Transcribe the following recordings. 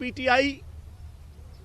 PTI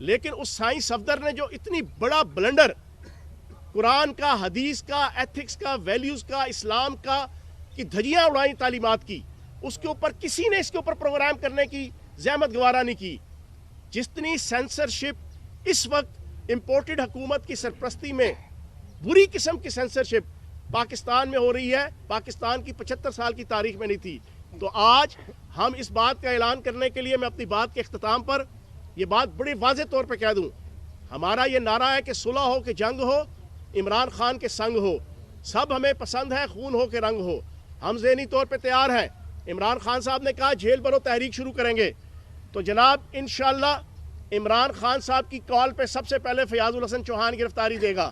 لیکن اس سائیں صفدر نے جو اتنی بڑا بلنڈر قرآن کا، حدیث کا، ایتھکس کا، ویلیوز کا، اسلام کا کی دھجیاں اڑائیں تعلیمات کی، اس کے اوپر کسی نے اس کے اوپر پروگرام کرنے کی زحمت گوارا نہیں کی. جتنی سینسرشپ اس وقت امپورٹڈ حکومت کی سرپرستی میں بری قسم کی سینسرشپ پاکستان میں ہو رہی ہے، پاکستان کی 75 سال کی تاریخ میں نہیں تھی. تو آج ہم اس بات کا اعلان کرنے کے لیے، میں اپنی بات کے اختتام پر یہ بات بڑی واضح طور پہ کہہ دوں، ہمارا یہ نعرہ ہے کہ صلح ہو کہ جنگ ہو، عمران خان کے سنگ ہو. سب ہمیں پسند ہے، خون ہو کہ رنگ ہو. ہم ذہنی طور پہ تیار ہیں. عمران خان صاحب نے کہا جیل بھرو تحریک شروع کریں گے، تو جناب انشاءاللہ عمران خان صاحب کی کال پہ سب سے پہلے فیاض الحسن چوہان گرفتاری دے گا،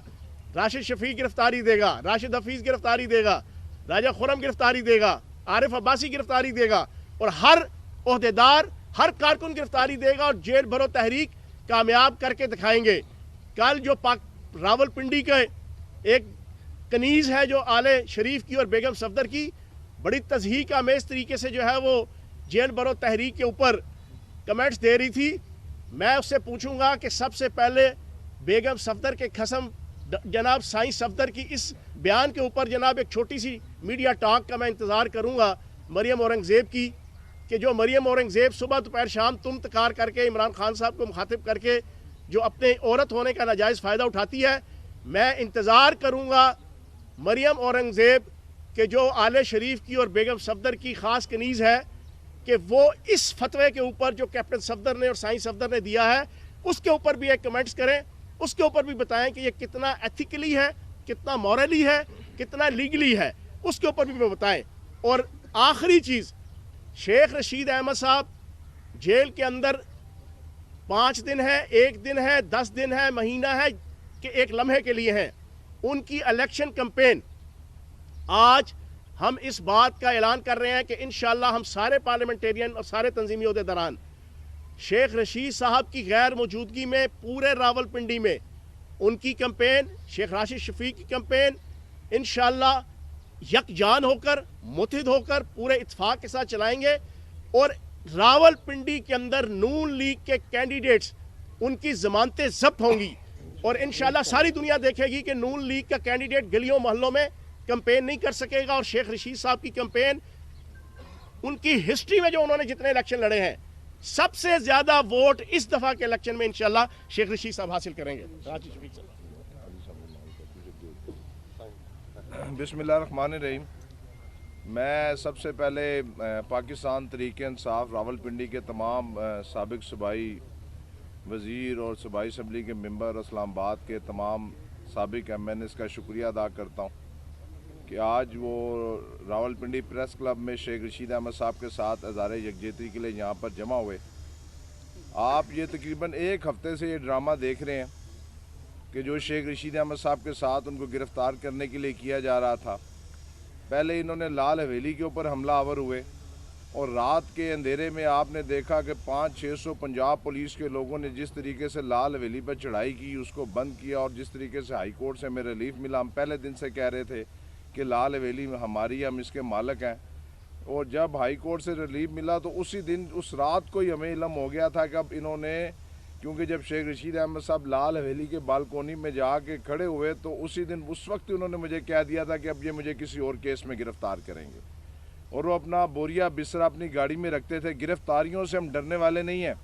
راشد شفیق گرفتاری دے گا، راشد حفیظ گرفتاری دے گا، راجہ خرم گرفتاری دے گا، عارف عباسی گرفتاری دے گا، اور ہر عہدیدار، ہر کارکن گرفتاری دے گا، اور جیل بھرو تحریک کامیاب کر کے دکھائیں گے. کل جو راول پنڈی کا ایک کنیز ہے جو آل شریف کی اور بیگم صفدر کی بڑی تضحیک آمیز طریقے سے جو ہے وہ جیل بھرو تحریک کے اوپر کمنٹس دے رہی تھی، میں اس سے پوچھوں گا کہ سب سے پہلے بیگم صفدر کے قسم جناب سائیں صفدر کی اس بیان کے اوپر جناب ایک چھوٹی سی میڈیا ٹاک کا میں انتظار کروں گا مریم اورنگزیب کی، کہ جو مریم اورنگزیب صبح دوپہر شام تم تکار کر کے عمران خان صاحب کو مخاطب کر کے جو اپنے عورت ہونے کا ناجائز فائدہ اٹھاتی ہے. میں انتظار کروں گا مریم اورنگزیب کہ جو آل شریف کی اور بیگم صفدر کی خاص کنیز ہے، کہ وہ اس فتوے کے اوپر جو کیپٹن صفدر نے اور سائیں صفدر نے دیا ہے اس کے اوپر بھی ایک کمنٹس کریں، اس کے اوپر بھی بتائیں کہ یہ کتنا ایتھیکلی ہے، کتنا مورلی ہے، کتنا لیگلی ہے، اس کے اوپر بھی بتائیں. اور آخری چیز، شیخ رشید احمد صاحب جیل کے اندر 5 دن ہے، 1 دن ہے، 10 دن ہے، مہینہ ہے کہ ایک لمحے کے لیے ہیں. ان کی الیکشن کمپین آج ہم اس بات کا اعلان کر رہے ہیں کہ انشاءاللہ ہم سارے پارلیمنٹیرین اور سارے تنظیمی عہدیداران شیخ رشید صاحب کی غیر موجودگی میں پورے راول پنڈی میں ان کی کمپین، شیخ راشد شفیق کی کمپین انشاءاللہ یکجان ہو کر، متحد ہو کر، پورے اتفاق کے ساتھ چلائیں گے. اور راول پنڈی کے اندر نون لیگ کے کینڈیڈیٹس ان کی ضمانتیں ضبط ہوں گی، اور انشاءاللہ ساری دنیا دیکھے گی کہ نون لیگ کا کینڈیڈیٹ گلیوں محلوں میں کمپین نہیں کر سکے گا. اور شیخ رشید صاحب کی کمپین، ان کی ہسٹری میں جو انہوں نے جتنے الیکشن لڑے ہیں سب سے زیادہ ووٹ اس دفعہ کے الیکشن میں انشاءاللہ شیخ رشید صاحب حاصل کریں گے. بسم اللہ الرحمن الرحیم. میں سب سے پہلے پاکستان تحریک انصاف راول پنڈی کے تمام سابق صوبائی وزیر اور صوبائی اسمبلی کے ممبر اور اسلام آباد کے تمام سابق ایم این ایز کا شکریہ ادا کرتا ہوں کہ آج وہ راول پنڈی پریس کلب میں شیخ رشید احمد صاحب کے ساتھ اظہار یکجہتی کے لیے یہاں پر جمع ہوئے. آپ یہ تقریباً 1 ہفتے سے یہ ڈرامہ دیکھ رہے ہیں کہ جو شیخ رشید احمد صاحب کے ساتھ ان کو گرفتار کرنے کے لیے کیا جا رہا تھا. پہلے انہوں نے لال حویلی کے اوپر حملہ آور ہوئے، اور رات کے اندھیرے میں آپ نے دیکھا کہ 500-600 پنجاب پولیس کے لوگوں نے جس طریقے سے لال حویلی پر چڑھائی کی، اس کو بند کیا، اور جس طریقے سے ہائی کورٹ سے ہمیں ریلیف ملا. ہم پہلے دن سے کہہ رہے تھے کہ لال حویلی ہماری، ہم اس کے مالک ہیں، اور جب ہائی کورٹ سے ریلیف ملا تو اسی دن اس رات کو ہی ہمیں علم ہو گیا تھا کہ اب انہوں نے، کیونکہ جب شیخ رشید احمد صاحب لال حویلی کے بالکونی میں جا کے کھڑے ہوئے تو اسی دن اس وقت انہوں نے مجھے کہہ دیا تھا کہ اب یہ مجھے کسی اور کیس میں گرفتار کریں گے. اور وہ اپنا بوریا بستر اپنی گاڑی میں رکھتے تھے. گرفتاریوں سے ہم ڈرنے والے نہیں ہیں،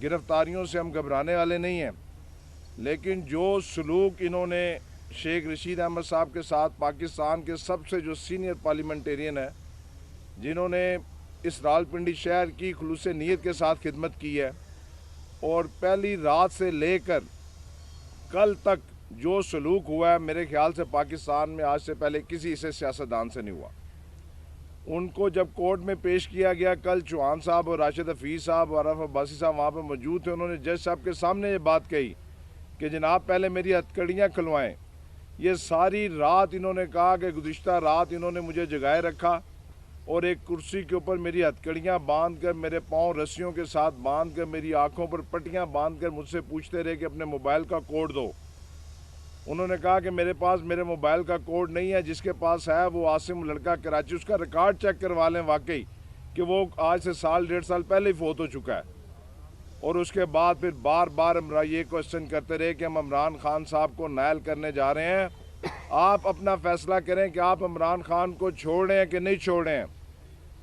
گرفتاریوں سے ہم گھبرانے والے نہیں ہیں، لیکن جو سلوک انہوں نے شیخ رشید احمد صاحب کے ساتھ، پاکستان کے سب سے جو سینئر پارلیمنٹیرین ہیں جنہوں نے اس راول پنڈی شہر کی خلوص نیت کے ساتھ خدمت کی ہے، اور پہلی رات سے لے کر کل تک جو سلوک ہوا ہے میرے خیال سے پاکستان میں آج سے پہلے کسی ایسے سیاستدان سے نہیں ہوا. ان کو جب کورٹ میں پیش کیا گیا، کل چوہان صاحب اور راشد حفیظ صاحب اور عارف عباسی صاحب وہاں پہ موجود تھے، انہوں نے جج صاحب کے سامنے یہ بات کہی کہ جناب پہلے میری ہتھکڑیاں کھلوائیں. یہ ساری رات انہوں نے کہا کہ گزشتہ رات انہوں نے مجھے جگائے رکھا اور ایک کرسی کے اوپر میری ہتھکڑیاں باندھ کر، میرے پاؤں رسیوں کے ساتھ باندھ کر، میری آنکھوں پر پٹیاں باندھ کر مجھ سے پوچھتے رہے کہ اپنے موبائل کا کوڈ دو. انہوں نے کہا کہ میرے پاس میرے موبائل کا کوڈ نہیں ہے، جس کے پاس ہے وہ عاصم لڑکا کراچی، اس کا ریکارڈ چیک کروا لیں واقعی کہ وہ آج سے 1.5 سال پہلے ہی فوت ہو چکا ہے. اور اس کے بعد پھر بار بار یہ کوشچن کرتے رہے کہ ہم عمران خان صاحب کو نائل کرنے جا رہے ہیں. آپ اپنا فیصلہ کریں کہ آپ عمران خان کو چھوڑ رہے ہیں کہ نہیں چھوڑ رہے ہیں.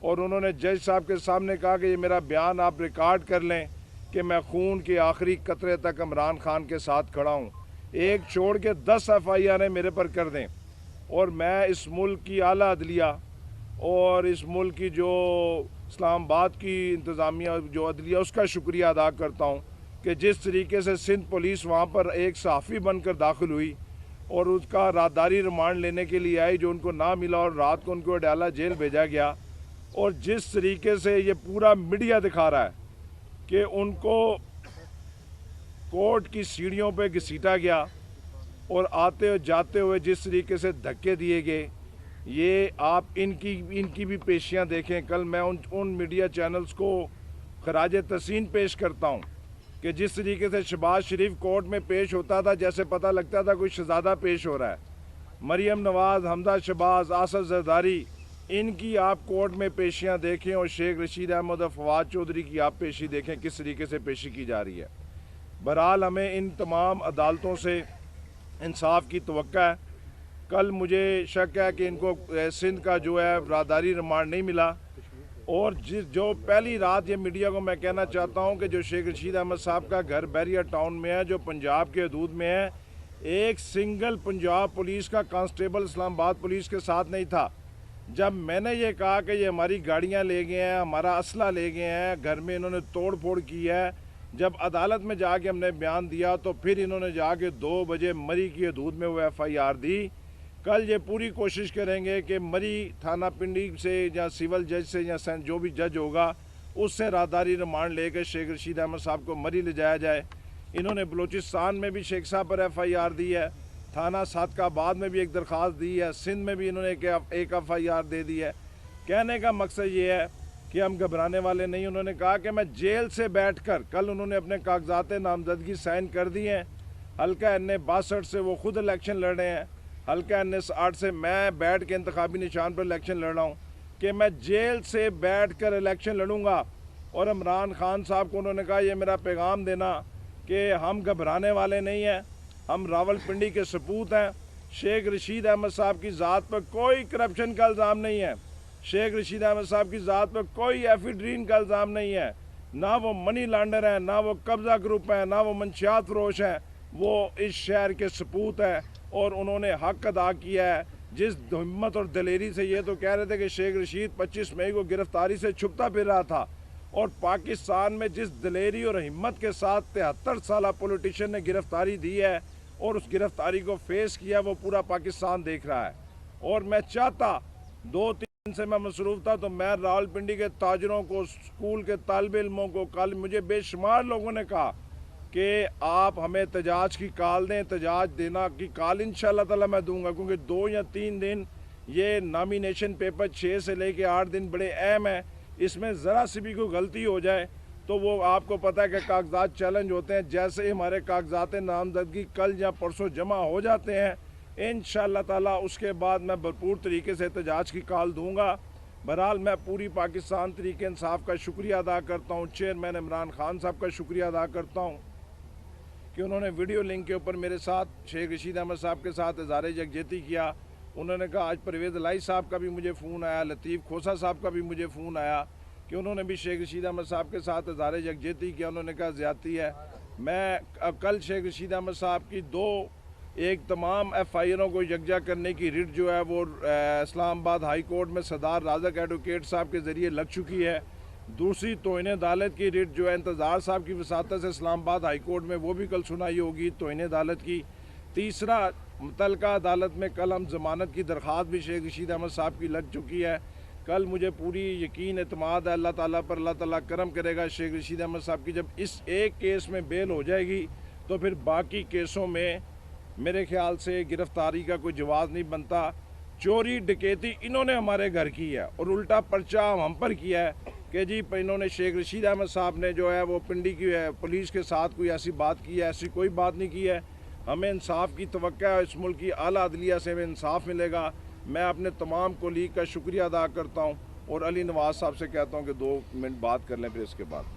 اور انہوں نے جج صاحب کے سامنے کہا کہ یہ میرا بیان آپ ریکارڈ کر لیں کہ میں خون کے آخری قطرے تک عمران خان کے ساتھ کھڑا ہوں. ایک چھوڑ کے 10 FIR میرے پر کر دیں. اور میں اس ملک کی اعلیٰ عدلیہ اور اس ملک کی جو اسلام آباد کی انتظامیہ جو عدلیہ اس کا شکریہ ادا کرتا ہوں کہ جس طریقے سے سندھ پولیس وہاں پر ایک صحافی بن کر داخل ہوئی اور اس کا رازداری ریمانڈ لینے کے لیے آئی جو ان کو نہ ملا اور رات کو ان کو اڈیالہ جیل بھیجا گیا. اور جس طریقے سے یہ پورا میڈیا دکھا رہا ہے کہ ان کو کورٹ کی سیڑھیوں پہ گھسیٹا گیا اور آتے اور جاتے ہوئے جس طریقے سے دھکے دیے گئے، یہ آپ ان کی بھی پیشیاں دیکھیں. کل میں ان میڈیا چینلز کو خراج تحسین پیش کرتا ہوں کہ جس طریقے سے شہباز شریف کورٹ میں پیش ہوتا تھا جیسے پتہ لگتا تھا کوئی شہزادہ پیش ہو رہا ہے. مریم نواز، حمزہ شہباز، آصف زرداری، ان کی آپ کورٹ میں پیشیاں دیکھیں اور شیخ رشید احمد اور فواد چودھری کی آپ پیشی دیکھیں کس طریقے سے پیشی کی جا رہی ہے. بہرحال ہمیں ان تمام عدالتوں سے انصاف کی توقع ہے. کل مجھے شک ہے کہ ان کو سندھ کا جو ہے رازداری ریمانڈ نہیں ملا. اور جو پہلی رات یہ میڈیا کو میں کہنا چاہتا ہوں کہ جو شیخ رشید احمد صاحب کا گھر بیریا ٹاؤن میں ہے جو پنجاب کے حدود میں ہے، ایک سنگل پنجاب پولیس کا کانسٹیبل اسلام آباد پولیس کے ساتھ نہیں تھا. جب میں نے یہ کہا کہ یہ ہماری گاڑیاں لے گئے ہیں، ہمارا اسلحہ لے گئے ہیں، گھر میں انہوں نے توڑ پھوڑ کی ہے، جب عدالت میں جا کے ہم نے بیان دیا تو پھر انہوں نے جا کے 2 بجے مری کی حدود میں وہ FIR دی. کل یہ پوری کوشش کریں گے کہ مری تھانہ پنڈی سے یا سول جج سے یا جو بھی جج ہوگا اس سے رازداری ریمانڈ لے کے شیخ رشید احمد صاحب کو مری لے جایا جائے. انہوں نے بلوچستان میں بھی شیخ صاحب پر FIR دی ہے، تھانہ صادقہ آباد میں بھی ایک درخواست دی ہے، سندھ میں بھی انہوں نے ایک FIR دے دی ہے. کہنے کا مقصد یہ ہے کہ ہم گھبرانے والے نہیں. انہوں نے کہا کہ میں جیل سے بیٹھ کر، کل انہوں نے اپنے کاغذات نامزدگی سائن کر دی ہیں، حلقہ N 62 سے وہ خود الیکشن لڑ رہے ہیں، حلقہ N 60 سے میں بیٹھ کے انتخابی نشان پر الیکشن لڑ رہا ہوں کہ میں جیل سے بیٹھ کر الیکشن لڑوں گا. اور عمران خان صاحب کو انہوں نے کہا یہ میرا پیغام دینا کہ ہم گھبرانے والے نہیں ہیں، ہم راول پنڈی کے سپوت ہیں. شیخ رشید احمد صاحب کی ذات پر کوئی کرپشن کا الزام نہیں ہے، شیخ رشید احمد صاحب کی ذات پر کوئی ایفیڈرین کا الزام نہیں ہے، نہ وہ منی لانڈر ہیں، نہ وہ قبضہ گروپ ہیں، نہ وہ منشیات فروش ہیں. وہ اس شہر کے سپوت ہیں اور انہوں نے حق ادا کیا ہے. جس ہمت اور دلیری سے یہ تو کہہ رہے تھے کہ شیخ رشید 25 مئی کو گرفتاری سے چھپتا پھر رہا تھا، اور پاکستان میں جس دلیری اور ہمت کے ساتھ 73 سالہ پولیٹیشین نے گرفتاری دی ہے اور اس گرفتاری کو فیس کیا وہ پورا پاکستان دیکھ رہا ہے. اور میں چاہتا 2-3 دن سے میں مصروف تھا تو میں راول پنڈی کے تاجروں کو، اسکول کے طالب علموں کو، کل مجھے بے شمار لوگوں نے کہا کہ آپ ہمیں احتجاج کی کال دیں، احتجاج دینا کی کال انشاءاللہ تعالی میں دوں گا، کیونکہ 2 یا 3 دن یہ نامینیشن پیپر 6 سے لے کے 8 دن بڑے اہم ہیں. اس میں ذرا سی بھی کوئی غلطی ہو جائے تو وہ آپ کو پتہ ہے کہ کاغذات چیلنج ہوتے ہیں. جیسے ہی ہمارے کاغذات نامزدگی کل یا پرسوں جمع ہو جاتے ہیں انشاءاللہ تعالی اس کے بعد میں بھرپور طریقے سے احتجاج کی کال دوں گا. بہرحال میں پوری پاکستان تحریک انصاف کا شکریہ ادا کرتا ہوں، چیئرمین عمران خان صاحب کا شکریہ ادا کرتا ہوں کہ انہوں نے ویڈیو لنک کے اوپر میرے ساتھ شیخ رشید احمد صاحب کے ساتھ اظہار یکجہتی کیا. انہوں نے کہا آج پرویز الہی صاحب کا بھی مجھے فون آیا، لطیف کھوسا صاحب کا بھی مجھے فون آیا کہ انہوں نے بھی شیخ رشید احمد صاحب کے ساتھ اظہار یکجہتی کیا. انہوں نے کہا زیادتی ہے. میں کل شیخ رشید احمد صاحب کی ایک تمام FIRوں کو یکجا کرنے کی ریٹ جو ہے وہ اسلام آباد ہائی کورٹ میں سردار رازق ایڈوکیٹ صاحب کے ذریعے لگ چکی ہے. دوسری توہین عدالت کی ریٹ جو ہے انتظار صاحب کی وساطت سے اسلام آباد ہائی کورٹ میں وہ بھی کل سنائی ہوگی توہین عدالت کی. تیسرا متعلقہ عدالت میں کل ہم ضمانت کی درخواست بھی شیخ رشید احمد صاحب کی لگ چکی ہے. کل مجھے پوری یقین اعتماد ہے اللہ تعالیٰ پر، اللہ تعالیٰ کرم کرے گا. شیخ رشید احمد صاحب کی جب اس ایک کیس میں بیل ہو جائے گی تو پھر باقی کیسوں میں میرے خیال سے گرفتاری کا کوئی جواز نہیں بنتا. چوری ڈکیتی انہوں نے ہمارے گھر کی ہے اور الٹا پرچہ ہم پر کیا ہے کہ جی انہوں نے شیخ رشید احمد صاحب نے جو ہے وہ پنڈی کی پولیس کے ساتھ کوئی ایسی بات کی ہے، ایسی کوئی بات نہیں کی ہے. ہمیں انصاف کی توقع ہے، اس ملک کی اعلیٰ عدلیہ سے ہمیں انصاف ملے گا. میں اپنے تمام کولیگ کا شکریہ ادا کرتا ہوں اور علی نواز صاحب سے کہتا ہوں کہ 2 منٹ بات کر لیں پھر اس کے بعد.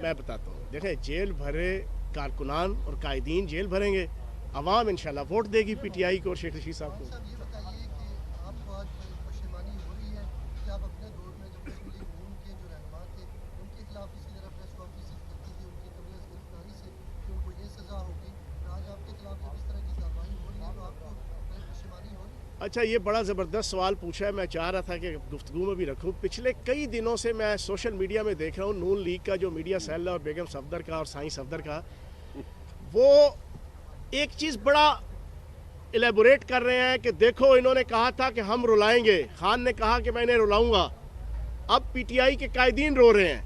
میں بتاتا ہوں، دیکھیں جیل بھرے کارکنان اور قائدین جیل بھریں گے، عوام انشاءاللہ ووٹ دے گی پی ٹی آئی کو اور شیخ رشید صاحب کو۔ صاحب یہ بتائیے کہ آپ کو آج پشیمانی ہو رہی ہے کہ آپ اپنے دور میں جو مسلم لیگ نون کے جو رہنما تھے ان کے خلاف اسی طرح پریس کانفرنس کرتی تھی ان کی قبل از گرفتاری سے کہ ان کو یہ سزا ہوگی، اور آج آپ کے خلاف جب اس طرح کی کارروائی ہو رہی ہے تو آپ کو پشیمانی ہو رہی ہے؟ اچھا، یہ بڑا زبردست سوال پوچھا ہے، میں چاہ رہا تھا کہ گفتگو میں بھی رکھوں۔ پچھلے کئی دنوں سے میں سوشل میڈیا میں دیکھ رہا ہوں نون لیگ کا جو میڈیا سیل ہے اور بیگم صفدر کا اور سائیں صفدر کا، وہ ایک چیز بڑا الیبوریٹ کر رہے ہیں کہ دیکھو انہوں نے کہا تھا کہ ہم رلائیں گے، خان نے کہا کہ میں انہیں رلاؤں گا، اب پی ٹی آئی کے قائدین رو رہے ہیں۔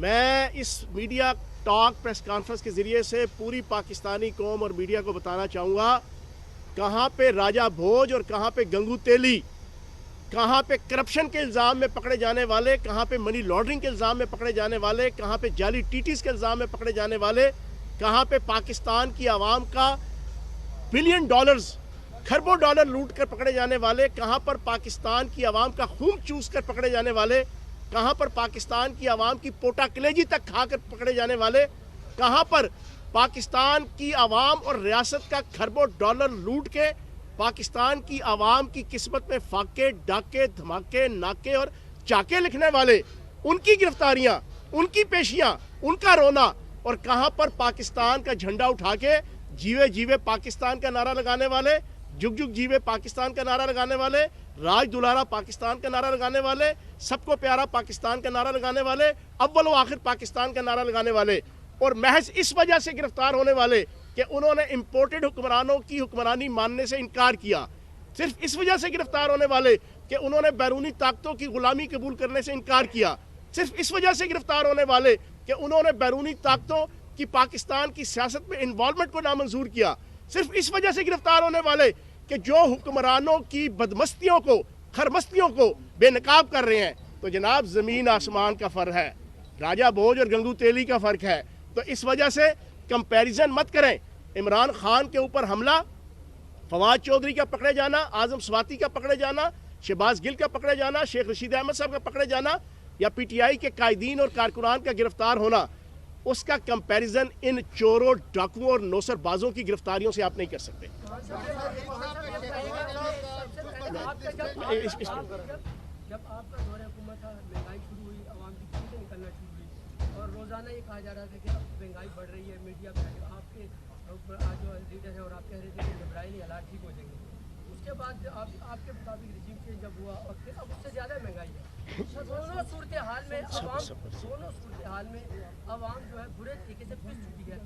میں اس میڈیا ٹاک پریس کانفرنس کے ذریعے سے پوری پاکستانی قوم اور میڈیا کو بتانا چاہوں گا، کہاں پہ راجہ بھوج اور کہاں پہ گنگو تیلی، کہاں پہ کرپشن کے الزام میں پکڑے جانے والے، کہاں پہ منی لانڈرنگ کے الزام میں پکڑے جانے والے، کہاں پہ جعلی ٹی ٹیز کے الزام میں پکڑے جانے والے، کہاں پہ پاکستان کی عوام کا بلین ڈالرز، کھربوں ڈالر لوٹ کر پکڑے جانے والے، کہاں پر پاکستان کی عوام کا خون چوس کر پکڑے جانے والے، کہاں پر پاکستان کی عوام کی پوٹا کلیجی تک کھا کر پکڑے جانے والے، کہاں پر پاکستان کی عوام اور ریاست کا کھربوں ڈالر لوٹ کے پاکستان کی عوام کی قسمت میں فاقے، ڈاکے، دھماکے، ناکے اور چاکے لکھنے والے، ان کی گرفتاریاں، ان کی پیشیاں، ان کا رونا، اور کہاں پر پاکستان کا جھنڈا اٹھا کے جیوے جیوے پاکستان کا نعرہ لگانے والے، جگ جگ جیوے پاکستان کا نعرہ لگانے والے، راج دلارا پاکستان کا نعرہ لگانے والے، سب کو پیارا پاکستان کا نعرہ لگانے والے، اول و آخر پاکستان کا نعرہ لگانے والے، اور محض اس وجہ سے گرفتار ہونے والے کہ انہوں نے امپورٹڈ حکمرانوں کی حکمرانی ماننے سے انکار کیا، صرف اس وجہ سے گرفتار ہونے والے کہ انہوں نے بیرونی طاقتوں کی غلامی قبول کرنے سے انکار کیا، صرف اس وجہ سے گرفتار ہونے والے کہ انہوں نے بیرونی طاقتوں کی پاکستان کی سیاست میں انوالومنٹ کو نامنظور کیا، صرف اس وجہ سے گرفتار ہونے والے کہ جو حکمرانوں کی بدمستیوں کو، خرمستیوں کو بے نقاب کر رہے ہیں۔ تو جناب زمین آسمان کا فرق ہے، راجہ بھوج اور گنگو تیلی کا فرق ہے، تو اس وجہ سے کمپیریزن مت کریں۔ عمران خان کے اوپر حملہ، فواد چودھری کا پکڑے جانا، اعظم سواتی کا پکڑے جانا، شہباز گل کا پکڑے جانا، شیخ رشید احمد صاحب کا پکڑے جانا، یا پی ٹی آئی کے قائدین اور کارکنان کا گرفتار ہونا، اس کا کمپیریزن ان چوروں، ڈاکوؤں اور نوسر بازوں کی گرفتاریوں سے آپ نہیں کر سکتے۔ جب آپ کا دور حکومت تھا، مہنگائی شروع ہوئی، عوام کی چیزیں نکلنا شروع ہوئی، اور روزانہ یہ کہا جا رہا تھا کہ اب مہنگائی بڑھ رہی ہے، میڈیا پہ آپ کے آج جو لیڈر ہیں اور آپ کہہ رہے تھے کہ گھبرائے حالات ٹھیک ہو جائیں گے، اس کے بعد آپ کے مطابق رجیم چینج جب ہوا اور پھر اب اس سے زیادہ مہنگائی ہے، دونوں صورتحال میں عوام جو ہے برے طریقے سے پس چکی ہے۔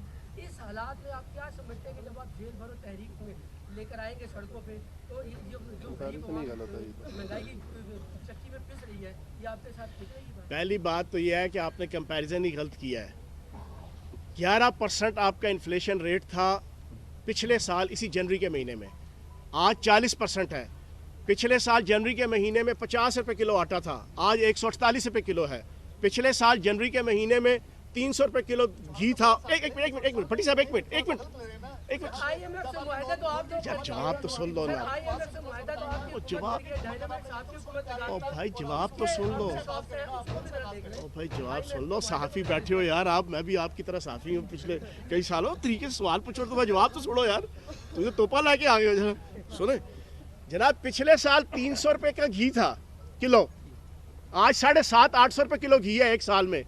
اس حالات میں آپ کیا سمجھتے ہیں کہ جب آپ جیل بھرو تحریک میں لے کر آئیں گے سڑکوں پہ، تو جو غریب مہنگائی کی چکی میں پس رہی ہے، یہ آپ کے ساتھ ٹھیک رہی ہے؟ پہلی بات تو یہ ہے کہ آپ نے کمپیریزن ہی غلط کیا ہے۔ 11% آپ کا انفلیشن ریٹ تھا پچھلے سال اسی جنوری کے مہینے میں، آج 40% ہے۔ پچھلے سال جنوری کے مہینے میں 50 روپے کلو آٹا تھا، آج 148 روپے کلو ہے۔ پچھلے سال جنوری کے مہینے میں 300 روپے کلو گھی تھا۔ ایک منٹ بھٹی صاحب، ایک منٹ جواب تو سن لو نا، بھائی جواب تو سن لو، بھائی جواب سن لو، صحافی بیٹھے ہو یار آپ، میں بھی آپ کی طرح صحافی ہوں، پچھلے کئی سالوں طریقے سے سوال پوچھو تو جواب تو سنو یار، تجھے توپا لا کے آگے ہو۔ سنیں جناب، پچھلے سال 300 روپے کا گھی تھا کلو، آج 750-800 روپے کلو گھی ہے ایک سال میں۔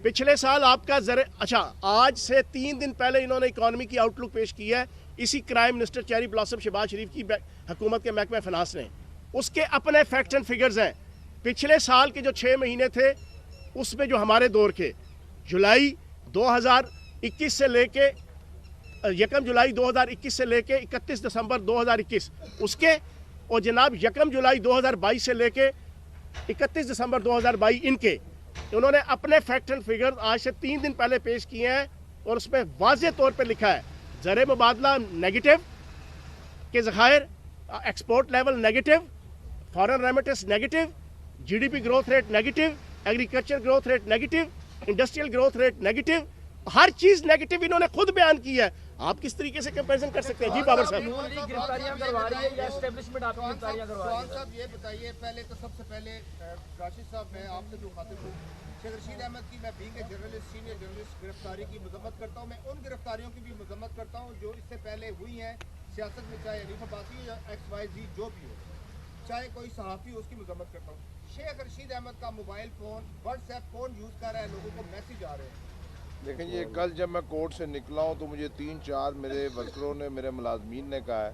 پچھلے سال آپ کا اچھا آج سے 3 دن پہلے انہوں نے اکانومی کی آؤٹ لک پیش کی ہے اسی crime minister cherry blossom Shehbaz Sharif کی حکومت کے محکمہ فنانس نے، اس کے اپنے فیکٹس اینڈ فگرز ہیں۔ پچھلے سال کے جو 6 مہینے تھے اس میں جو ہمارے دور کے جولائی 2021 سے لے کے 1 جولائی 2021 سے لے کے 31 دسمبر 2021 اس کے، اور جناب 1 جولائی 2022 سے لے کے 31 دسمبر 2022 ان کے، انہوں نے اپنے فیکٹ اینڈ فگر آج سے 3 دن پہلے پیش کیے ہیں، اور اس میں واضح طور پہ لکھا ہے زر مبادلہ نیگیٹو کے ذخائر، export level negative, foreign remittance negative, G D P growth rate negative, agriculture growth rate negative, industrial growth rate negative, ہر چیز نیگیٹو انہوں نے خود بیان کی ہے۔ آپ کس طریقے سے کمپیریزن کر سکتے ہیں؟ جی بابر صاحب، صاحب یہ بتائیے، پہلے تو سب سے پہلے راشد صاحب میں آپ سے جو خاطب ہوں شیخ رشید احمد کی میں بینگ جرنلسٹ سینئر جرنلسٹ گرفتاری کی مذمت کرتا ہوں. میں ان گرفتاریوں کی بھی مذمت کرتا ہوں جو اس سے پہلے ہوئی ہیں سیاست میں, چاہے حنیف عباسی یا XYZ جو بھی ہو, چاہے کوئی صحافی ہو, اس کی مذمت کرتا ہوں. شیخ رشید احمد کا موبائل فون واٹس ایپ کون یوز کر رہا ہے, لوگوں کو میسیج آ رہے ہیں. دیکھیں یہ کل جب میں کورٹ سے نکلا ہوں تو مجھے 3-4 میرے ورکروں نے, میرے ملازمین نے کہا ہے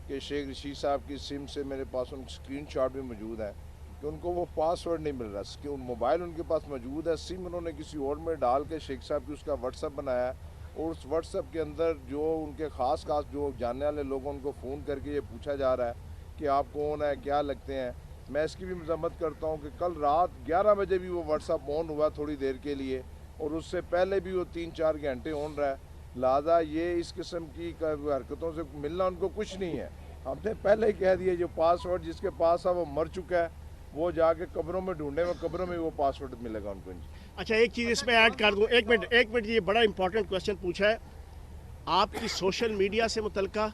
کہ شیخ رشید صاحب کی سم سے میرے پاس ان اسکرین شاٹ بھی موجود ہیں کہ ان کو وہ پاس ورڈ نہیں مل رہا, کہ موبائل ان کے پاس موجود ہے, سم انہوں نے کسی اور میں ڈال کے شیخ صاحب کی اس کا واٹس ایپ بنایا ہے, اور اس واٹس ایپ کے اندر جو ان کے خاص جو جاننے والے لوگوں ان کو فون کر کے یہ پوچھا جا رہا ہے کہ آپ کون ہیں, کیا لگتے ہیں. میں اس کی بھی مذمت کرتا ہوں کہ کل رات 11 بجے بھی وہ واٹس ایپ آن ہوا تھوڑی دیر کے لیے, اور اس سے پہلے بھی وہ 3-4 گھنٹے آن رہا ہے. لہٰذا یہ اس قسم کی حرکتوں سے ملنا ان کو کچھ نہیں ہے. ہم نے پہلے ہی کہہ دیا جو پاس ورڈ جس کے پاس ہے وہ مر چکا ہے, وہ جا کے قبروں میں ڈھونڈے, وہ قبروں میں وہ پاس ورڈ ملے گا ان کو. اچھا ایک چیز اس میں ایڈ کر دوں, ایک منٹ, یہ بڑا امپورٹنٹ کوشچن پوچھا ہے آپ کی سوشل میڈیا سے متعلقہ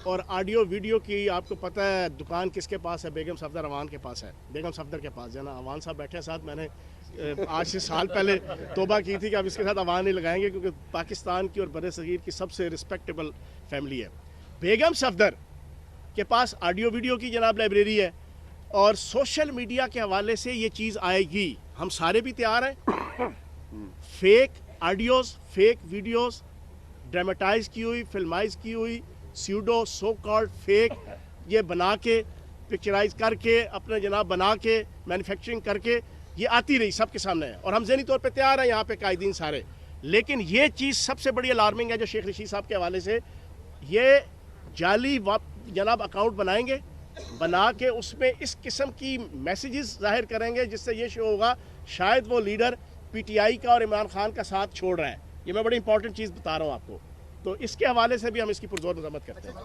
اور آڈیو ویڈیو کی. آپ کو پتہ ہے دکان کس کے پاس ہے؟ بیگم صفدر اوان کے پاس ہے, بیگم صفدر کے پاس ہے نا. اوان صاحب بیٹھے ہیں ساتھ. میں نے آج سے سال پہلے توبہ کی تھی کہ اب اس کے ساتھ اوان نہیں لگائیں گے کیونکہ پاکستان کی اور بر صغیر کی سب سے رسپیکٹیبل فیملی ہے. بیگم صفدر کے پاس آڈیو ویڈیو کی جناب لائبریری ہے, اور سوشل میڈیا کے حوالے سے یہ چیز آئے گی. ہم سارے بھی تیار ہیں. Fake audios, fake videos, dramatise کی ہوئی, فلمائز کی ہوئی, سیوڈو سو کالڈ فیک, یہ بنا کے پکچرائز کر کے اپنے جناب بنا کے مینوفیکچرنگ کر کے یہ آتی رہی, سب کے سامنے ہے, اور ہم ذہنی طور پہ تیار ہیں یہاں پہ قائدین سارے. لیکن یہ چیز سب سے بڑی الارمنگ ہے جو شیخ رشید صاحب کے حوالے سے, یہ جعلی جناب اکاؤنٹ بنائیں گے, بنا کے اس میں اس قسم کی میسیجز ظاہر کریں گے جس سے یہ شو ہوگا شاید وہ لیڈر PTI کا اور عمران خان کا ساتھ چھوڑ رہا ہے. یہ میں بڑی امپورٹنٹ چیز بتا رہا ہوں آپ کو. تو اس کے حوالے سے بھی ہم اس کی پرزور مذمت کرتے ہیں.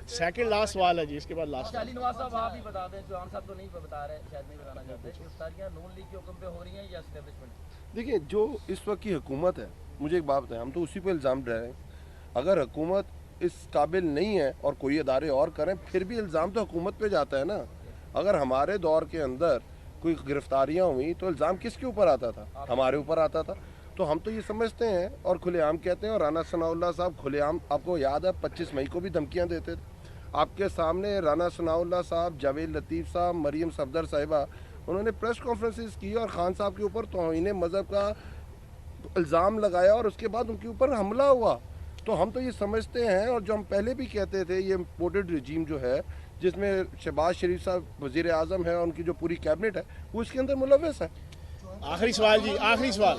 سیکنڈ لاسٹ سوال ہے جی, اس کے بعد لاسٹ. علی نواز صاحب آپ ہی بتا دیں, جوان صاحب تو نہیں بتا رہے, شاید نہیں بتانا چاہتے, گرفتاریاں نون لیگ کے حکم پہ ہو رہی ہیں یا اسٹیبلشمنٹ؟ دیکھیں جو اس وقت کی حکومت ہے, مجھے ایک بات بتائیں, ہم تو اسی پہ الزام ڈال رہے ہیں. اگر حکومت اس قابل نہیں ہے اور کوئی ادارے اور کریں, پھر بھی الزام تو حکومت پہ جاتا ہے نا. اگر ہمارے دور کے اندر کوئی گرفتاریاں ہوئیں تو الزام کس کے اوپر آتا تھا؟ ہمارے اوپر آتا تھا. تو ہم تو یہ سمجھتے ہیں اور کھلے عام کہتے ہیں, اور رانا ثناء اللہ صاحب کھلے عام, آپ کو یاد ہے 25 مئی کو بھی دھمکیاں دیتے تھے. آپ کے سامنے رانا ثناء اللہ صاحب, جاوید لطیف صاحب, مریم صفدر صاحبہ, انہوں نے پریس کانفرنسز کی اور خان صاحب کے اوپر توہین مذہب کا الزام لگایا, اور اس کے بعد ان کے اوپر حملہ ہوا. تو ہم تو یہ سمجھتے ہیں, اور جو ہم پہلے بھی کہتے تھے, یہ امپورٹڈ رجیم جو ہے جس میں شہباز شریف صاحب وزیر اعظم ہے اور ان کی جو پوری کیبنٹ ہے وہ اس کے اندر ملوث ہے. آخری سوال جی, آخری سوال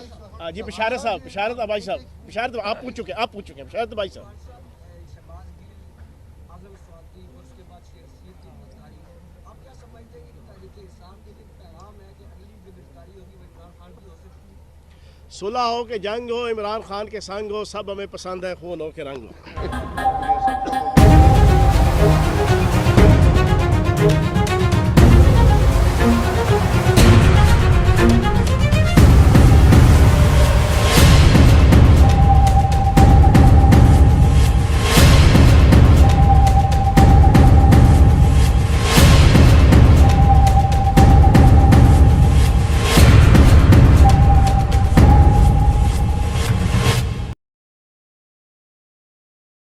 جی, بشارت صاحب, بشارت ابائی صاحب, بشارت آپ پوچھ چکے ہیں, بشارت ابائی صاحب. صلح ہو کہ جنگ ہو, عمران خان کے سنگ ہو, سب ہمیں پسند ہے, خون ہو کہ رنگ ہو.